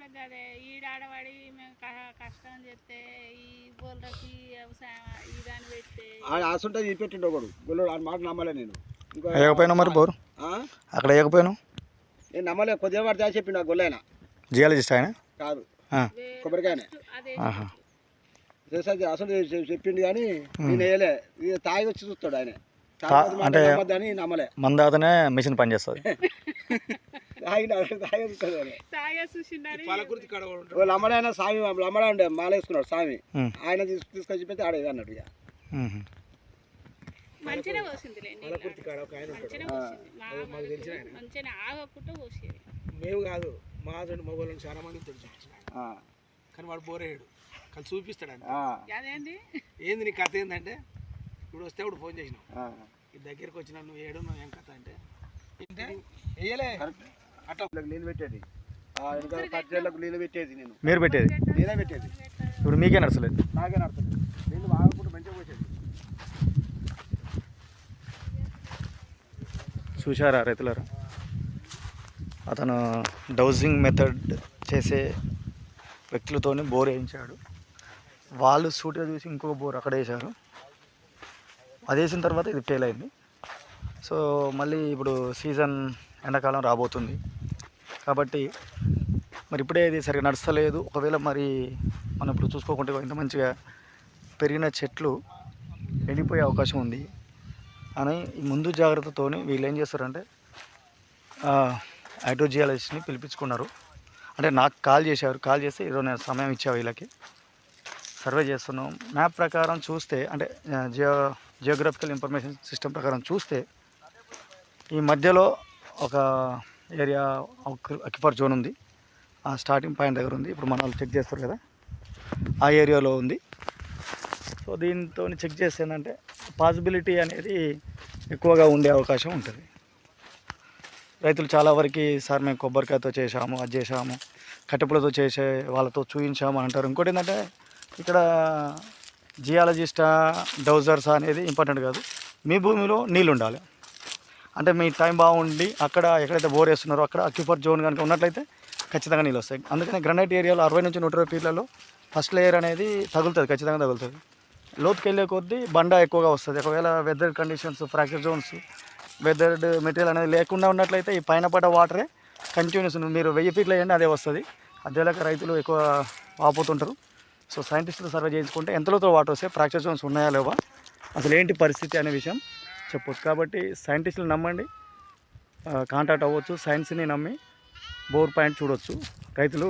కూడా గదే ఈడాడవాడి మేము కష్టం చేస్తే ఈ బోల్రకి వ్యవసాయం ఇదాన్ని పెడితే అసంటే ఈ పెట్టిండు ఒకడు గొల్లోడు ఆ మాట నమ్మలే నేను ఇంకా వేయకపోయినా మరి బోరు అక్కడ వేయకపోయాను నేను నమ్మలే కొద్దిగా పడితే చెప్పిండు ఆ గొల్లైన జియాలజిస్ట్ ఆయన కాదు కొబ్బరికాయనే అసలు చెప్పిండు కానీ నేను వేయలే ఇది తాగి వచ్చి చూస్తాడు ఆయన అంటే అని నమ్మలే మందాతనే మిషన్ పనిచేస్తుంది లమ్మడైనా స్వామి లమ్మడా ఉండే మాల వేసుకున్నాడు స్వామి ఆయన తీసుకొచ్చి పెట్టి ఆడేది అన్నాడు ఇక మేము కాదు మా మొగోళ్ళని చాలా మంది కానీ వాడు బోరేయడు కానీ చూపిస్తాడు ఏంది నీ కథ ఏంటంటే ఇప్పుడు వస్తే ఇప్పుడు ఫోన్ చేసినావు ఈ దగ్గరికి వచ్చినా నువ్వు ఏడు నువ్వు ఏం కథ అంటే వేయలే అట్లా నీళ్ళు పెట్టేది పచ్చళ్ళకు నీళ్ళు పెట్టేది నేను మీరు పెట్టేది నేనే పెట్టేది ఇప్పుడు మీకే నడచలేదు నాకే నడుతుంది నీళ్ళు బాగుంటే మంచిగా పోసేది చూశారా రైతులారా అతను డౌజింగ్ మెథడ్ చేసే వ్యక్తులతోనే బోర్ వేయించాడు వాళ్ళు సూటిగా చూసి ఇంకొక బోర్ అక్కడ వేశారు అది వేసిన తర్వాత ఇది ఫెయిల్ అయింది సో మళ్ళీ ఇప్పుడు సీజన్ ఎండాకాలం రాబోతుంది కాబట్టి మరి ఇప్పుడే ఇది సరిగ్గా నడుస్తలేదు ఒకవేళ మరి మనం ఇప్పుడు చూసుకోకుండా ఇంత మంచిగా పెరిగిన చెట్లు ఎండిపోయే అవకాశం ఉంది అని ముందు జాగ్రత్తతో వీళ్ళు ఏం చేస్తారంటే హైడ్రోజియాలజిస్ట్ని పిలిపించుకున్నారు అంటే నాకు కాల్ చేశారు కాల్ చేస్తే ఈరోజు నేను సమయం ఇచ్చా వీళ్ళకి సర్వే చేస్తున్నాం మ్యాప్ ప్రకారం చూస్తే అంటే జియోగ్రఫికల్ ఇన్ఫర్మేషన్ సిస్టమ్ ప్రకారం చూస్తే ఈ మధ్యలో ఒక ఏరియా అక్యుపర్ జోన్ ఉంది ఆ స్టార్టింగ్ పాయింట్ దగ్గర ఉంది ఇప్పుడు మన వాళ్ళు చెక్ చేస్తారు కదా ఆ ఏరియాలో ఉంది సో దీంతో చెక్ చేస్తే ఏంటంటే పాసిబిలిటీ అనేది ఎక్కువగా ఉండే అవకాశం ఉంటుంది రైతులు చాలా వరకు సార్ మేము కొబ్బరికాయతో చేసాము అది చేసాము కట్టెపులతో చేసే వాళ్ళతో చూపించాము అని అంటారు ఇంకోటి ఏంటంటే ఇక్కడ జియాలజిస్టా డౌజర్సా అనేది ఇంపార్టెంట్ కాదు మీ భూమిలో నీళ్ళు ఉండాలి అంటే మీ టైం బాగుండి అక్కడ ఎక్కడైతే బోర్ వేస్తున్నారో అక్కడ అక్యుపర్ జోన్ కనుక ఉన్నట్లయితే ఖచ్చితంగా నీళ్ళు వస్తాయి అందుకని గ్రనైట్ ఏరియాలో 60 నుంచి 120 ఫీట్లలో ఫస్ట్ లేయర్ అనేది తగులుతుంది ఖచ్చితంగా తగులుతుంది లోతుకి వెళ్ళే కొద్దీ బండ ఎక్కువగా వస్తుంది ఒకవేళ weather conditions fracture zones weathered material అనేది లేకుండా ఉన్నట్లయితే ఈ పైన పడ్డ వాటరే కంటిన్యూస్ మీరు 1000 ఫీట్లు వేయండి అదే వస్తుంది అదేలాగా రైతులు ఎక్కువ వాపోతుంటారు సో సైంటిస్టులు సర్వే చేయించుకుంటే ఎంతలోతో వాటర్ వస్తే ఫ్రాక్చర్ జోన్స్ ఉన్నాయా లేవా అసలు ఏంటి పరిస్థితి అనే విషయం చెప్పొచ్చు కాబట్టి సైంటిస్టులు నమ్మండి కాంటాక్ట్ అవ్వచ్చు సైన్స్ని నమ్మి బోర్ పాయింట్ చూడవచ్చు రైతులు